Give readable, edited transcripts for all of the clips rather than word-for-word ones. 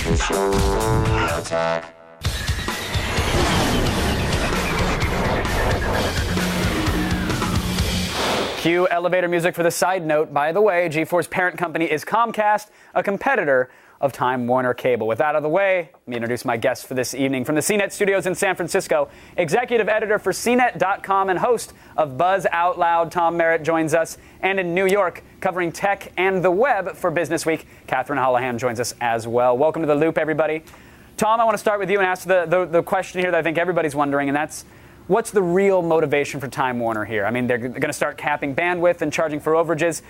Cue elevator music for the side note. By the way, G4's parent company is Comcast, a competitor of Time Warner Cable. With that out of the way, let me introduce my guest for this evening. From the CNET studios in San Francisco, executive editor for CNET.com and host of Buzz Out Loud, Tom Merritt joins us. And in New York, covering tech and the web for Business Week, Catherine Holohan joins us as well. Welcome to The Loop, everybody. Tom, I want to start with you and ask the question here that I think everybody's wondering, and that's, what's the real motivation for Time Warner here? I mean, they're going to start capping bandwidth and charging for overages.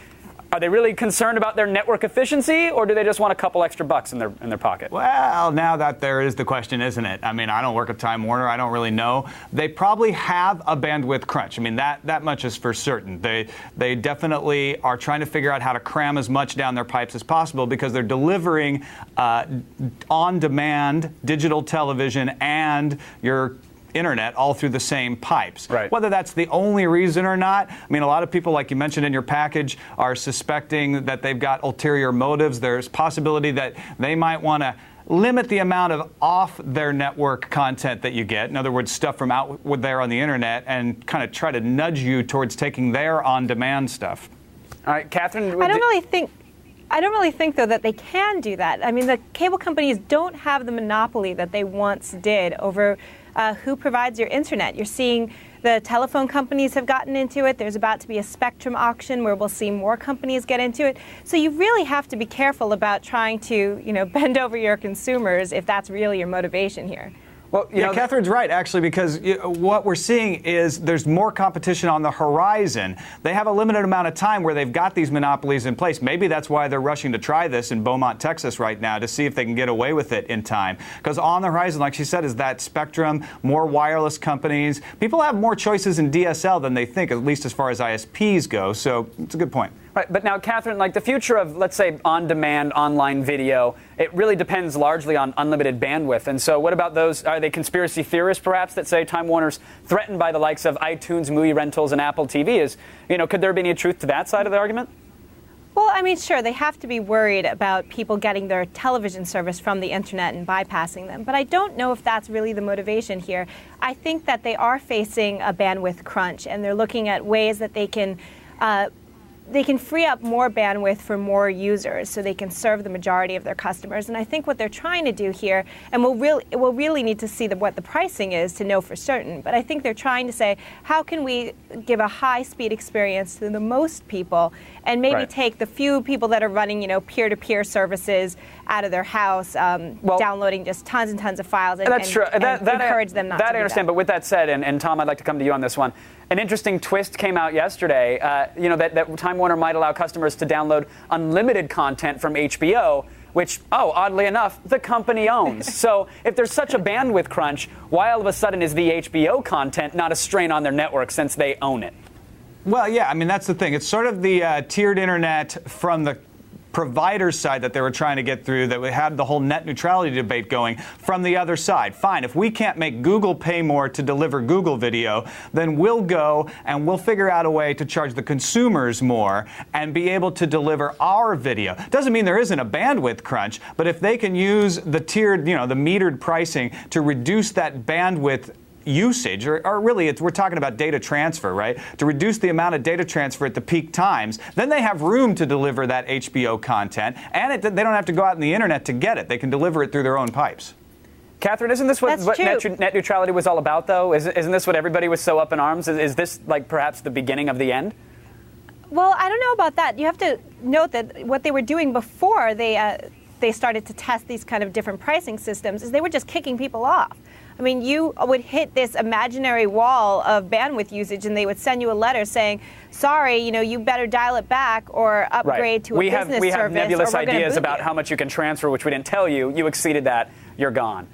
Are they really concerned about their network efficiency, or do they just want a couple extra bucks in their pocket? Well, now that there is the question, isn't it? I mean, I don't work at Time Warner. I don't really know. They probably have a bandwidth crunch. I mean, that much is for certain. They definitely are trying to figure out how to cram as much down their pipes as possible because they're delivering on-demand digital television and your internet all through the same pipes. Right. Whether that's the only reason or not, I mean, a lot of people, like you mentioned in your package, are suspecting that they've got ulterior motives. There's possibility that they might want to limit the amount of off their network content that you get. In other words, stuff from out there on the internet, and kind of try to nudge you towards taking their on-demand stuff. All right, Catherine. I don't really think, though, that they can do that. I mean, the cable companies don't have the monopoly that they once did over who provides your internet. You're seeing the telephone companies have gotten into it. There's about to be a spectrum auction where we'll see more companies get into it. So you really have to be careful about trying to, bend over your consumers if that's really your motivation here. Well, Catherine's right, actually, because what we're seeing is there's more competition on the horizon. They have a limited amount of time where they've got these monopolies in place. Maybe that's why they're rushing to try this in Beaumont, Texas right now, to see if they can get away with it in time. Because on the horizon, like she said, is that spectrum, more wireless companies. People have more choices in DSL than they think, at least as far as ISPs go. So it's a good point. Right, but now, Catherine, like the future of, let's say, on-demand online video, it really depends largely on unlimited bandwidth. And so what about those? Are they conspiracy theorists, perhaps, that say Time Warner's threatened by the likes of iTunes, movie rentals, and Apple TV? Could there be any truth to that side of the argument? Well, I mean, sure, they have to be worried about people getting their television service from the internet and bypassing them. But I don't know if that's really the motivation here. I think that they are facing a bandwidth crunch, and they're looking at ways that they can free up more bandwidth for more users so they can serve the majority of their customers. And I think what they're trying to do here, and we'll really need to see what the pricing is to know for certain, but I think they're trying to say, how can we give a high-speed experience to the most people and maybe take the few people that are running, peer-to-peer services out of their house, downloading just tons and tons of files and encourage them not to do that. I understand, but with that said, and Tom, I'd like to come to you on this one. An interesting twist came out yesterday, that Time Warner might allow customers to download unlimited content from HBO, which, oddly enough, the company owns. So if there's such a bandwidth crunch, why all of a sudden is the HBO content not a strain on their network since they own it? Well, yeah, I mean, that's the thing. It's sort of the tiered internet from the provider side that they were trying to get through, that we had the whole net neutrality debate going from the other side. Fine, if we can't make Google pay more to deliver Google video, then we'll go and we'll figure out a way to charge the consumers more and be able to deliver our video. Doesn't mean there isn't a bandwidth crunch, but if they can use the tiered, the metered pricing to reduce that bandwidth usage, or really we're talking about data transfer, right? To reduce the amount of data transfer at the peak times, then they have room to deliver that HBO content, and they don't have to go out on the internet to get it. They can deliver it through their own pipes. Catherine, isn't this what net neutrality was all about, though? Isn't this what everybody was so up in arms? Is this like perhaps the beginning of the end? Well, I don't know about that. You have to note that what they were doing before they started to test these kind of different pricing systems is they were just kicking people off. I mean, you would hit this imaginary wall of bandwidth usage, and they would send you a letter saying, sorry, you better dial it back or upgrade to a business service. We have nebulous ideas about how much you can transfer, which we didn't tell you. You exceeded that. You're gone.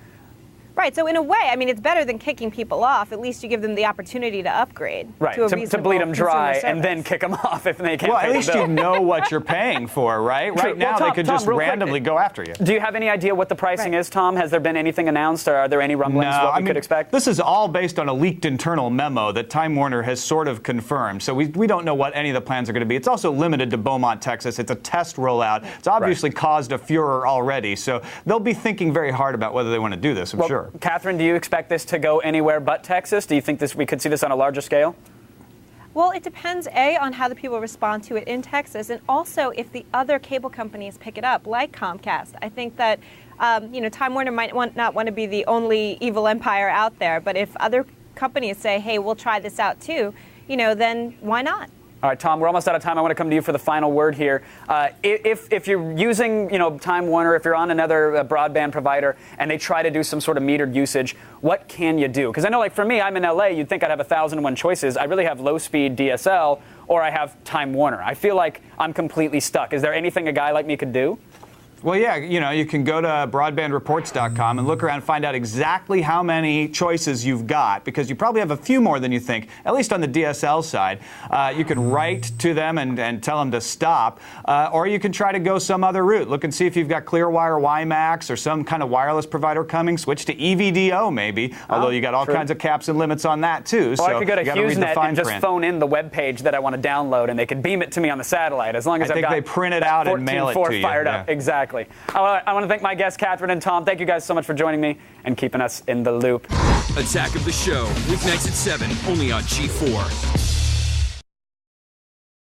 Right. So in a way, I mean, it's better than kicking people off. At least you give them the opportunity to upgrade. Right. To bleed them dry consumer and then kick them off if they can't Well, pay at least the bill. you know what you're paying for, right? True. Right now, Well, Tom, they could Tom, just real quick, randomly go after you. Do you have any idea what the pricing is, Tom? Has there been anything announced, or are there any rumblings what we could expect? This is all based on a leaked internal memo that Time Warner has sort of confirmed. So we don't know what any of the plans are going to be. It's also limited to Beaumont, Texas. It's a test rollout. It's obviously caused a furor already. So they'll be thinking very hard about whether they want to do this, I'm sure. Catherine, do you expect this to go anywhere but Texas? Do you think we could see this on a larger scale? Well, it depends, A, on how the people respond to it in Texas, and also if the other cable companies pick it up, like Comcast. I think that, Time Warner might not want to be the only evil empire out there, but if other companies say, hey, we'll try this out too, then why not? All right, Tom, we're almost out of time. I want to come to you for the final word here. If you're using, Time Warner, if you're on another broadband provider and they try to do some sort of metered usage, what can you do? Because I know, like, for me, I'm in LA. You'd think I'd have 1,001 choices. I really have low-speed DSL or I have Time Warner. I feel like I'm completely stuck. Is there anything a guy like me could do? Well, yeah, you can go to broadbandreports.com and look around and find out exactly how many choices you've got, because you probably have a few more than you think, at least on the DSL side. You can write to them and tell them to stop, or you can try to go some other route. Look and see if you've got Clearwire WiMAX or some kind of wireless provider coming. Switch to EVDO maybe, although you got all kinds of caps and limits on that too. So I could go to HughesNet and just phone in the web page that I want to download, and they could beam it to me on the satellite, as long as I've got they print it out and mail it to you. Fired up. Exactly. I want to thank my guests, Catherine and Tom. Thank you guys so much for joining me and keeping us in the loop. Attack of the Show, weeknights at 7, only on G4.